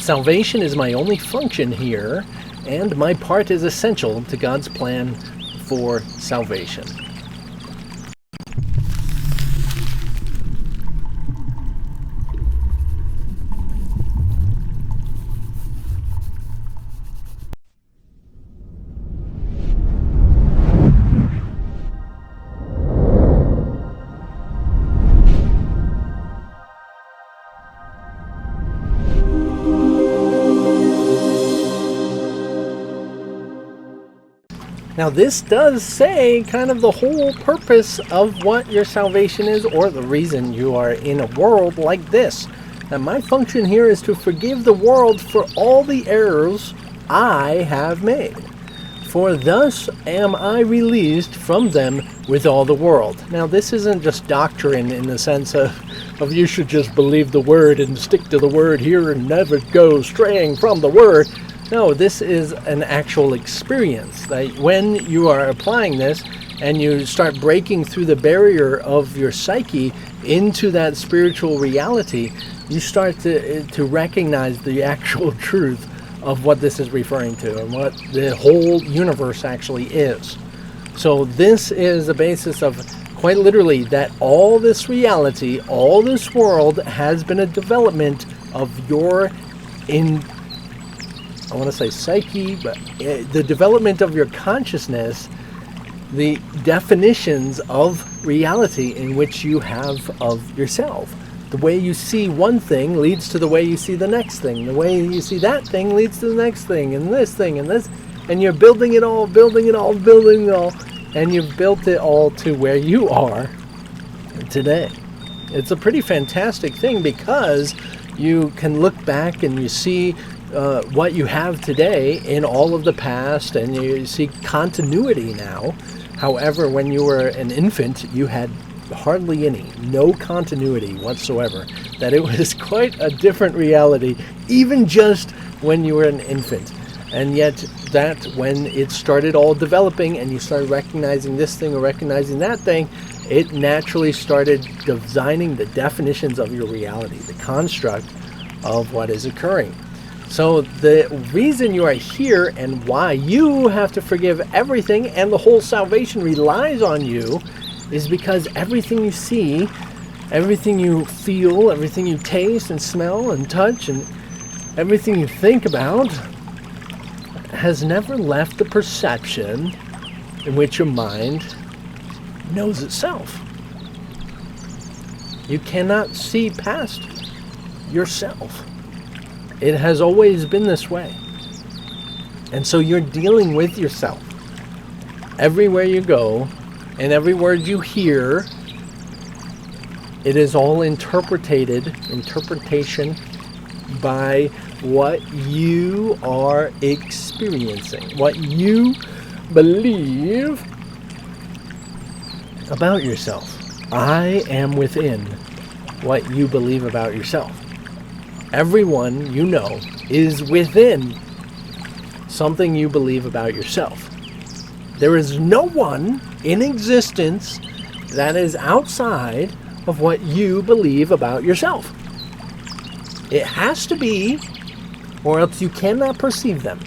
Salvation is my only function here, and my part is essential to God's plan for salvation. Now this does say kind of the whole purpose of what your salvation is, or the reason you are in a world like this. Now my function here is to forgive the world for all the errors I have made. For thus am I released from them with all the world. Now this isn't just doctrine in the sense of you should just believe the word and stick to the word here and never go straying from the word. No, this is an actual experience. That when you are applying this and you start breaking through the barrier of your psyche into that spiritual reality, you start to recognize the actual truth of what this is referring to and what the whole universe actually is. So this is the basis of, quite literally, that all this reality, all this world has been a development of your I want to say psyche, but the development of your consciousness, the definitions of reality in which you have of yourself. The way you see one thing leads to the way you see the next thing. The way you see that thing leads to the next thing, and this thing, and this. And you're building it all, and you've built it all to where you are today. It's a pretty fantastic thing because you can look back and you see what you have today in all of the past, and you see continuity now. However, when you were an infant, you had hardly no continuity whatsoever. That it was quite a different reality, even just when you were an infant. And yet, that when it started all developing and you started recognizing this thing or recognizing that thing, it naturally started designing the definitions of your reality, the construct of what is occurring. So the reason you are here and why you have to forgive everything and the whole salvation relies on you is because everything you see, everything you feel, everything you taste and smell and touch, and everything you think about has never left the perception in which your mind knows itself. You cannot see past yourself. It has always been this way. And so you're dealing with yourself. Everywhere you go, and every word you hear, it is all interpretation by what you are experiencing, what you believe about yourself. I am within what you believe about yourself. Everyone you know is within something you believe about yourself. There is no one in existence that is outside of what you believe about yourself. It has to be, or else you cannot perceive them.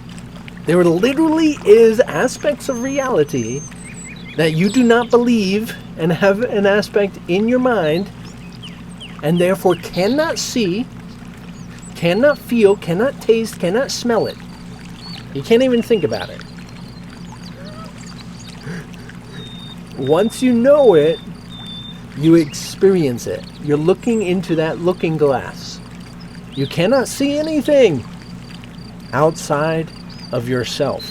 There literally is aspects of reality that you do not believe and have an aspect in your mind, and therefore cannot see, cannot feel, cannot taste, cannot smell it. You can't even think about it. Once you know it, you experience it. You're looking into that looking glass. You cannot see anything outside of yourself.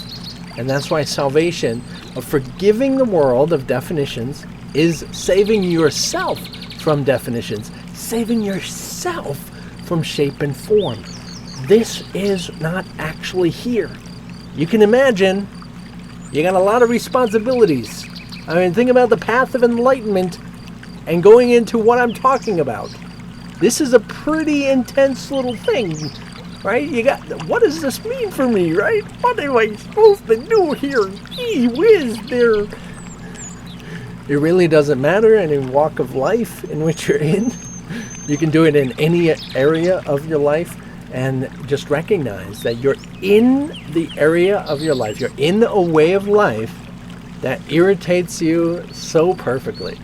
And that's why salvation, of forgiving the world of definitions, is saving yourself from definitions, saving yourself from shape and form. This is not actually here. You can imagine you got a lot of responsibilities. I mean, think about the path of enlightenment and going into what I'm talking about. This is a pretty intense little thing, right? What does this mean for me, right? What am I supposed to do here? Gee whiz, there. It really doesn't matter any walk of life in which you're in. You can do it in any area of your life, and just recognize that you're in the area of your life, you're in a way of life that irritates you so perfectly.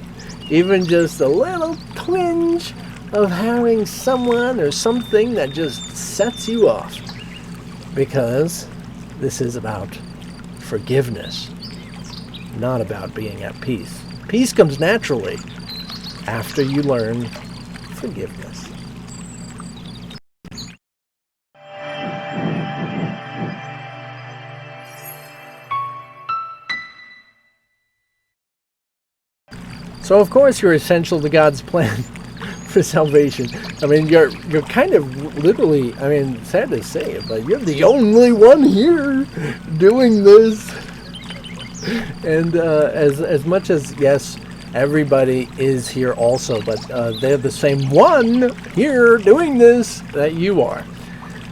Even just a little twinge of having someone or something that just sets you off. Because this is about forgiveness, not about being at peace. Peace comes naturally after you learn forgiveness. So of course you're essential to God's plan for salvation. I mean, you're kind of literally, I mean, sad to say it, but you're the only one here doing this. And as much as, yes, everybody is here also, but they're the same one here doing this that you are.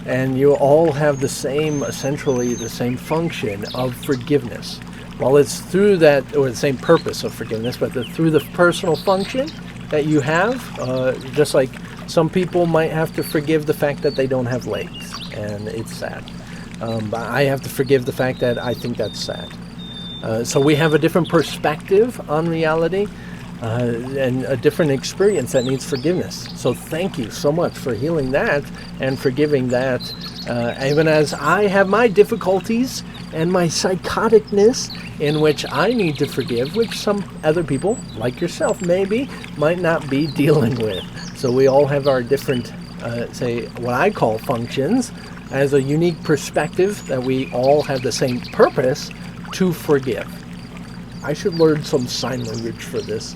And you all have the same, essentially the same function of forgiveness. Well, it's through that, or the same purpose of forgiveness, but through the personal function that you have, just like some people might have to forgive the fact that they don't have legs, and it's sad. But I have to forgive the fact that I think that's sad. So we have a different perspective on reality, and a different experience that needs forgiveness. So thank you so much for healing that and forgiving that, even as I have my difficulties and my psychoticness in which I need to forgive, which some other people, like yourself maybe, might not be dealing with. So we all have our different, say, what I call functions, as a unique perspective that we all have the same purpose to forgive. I should learn some sign language for this.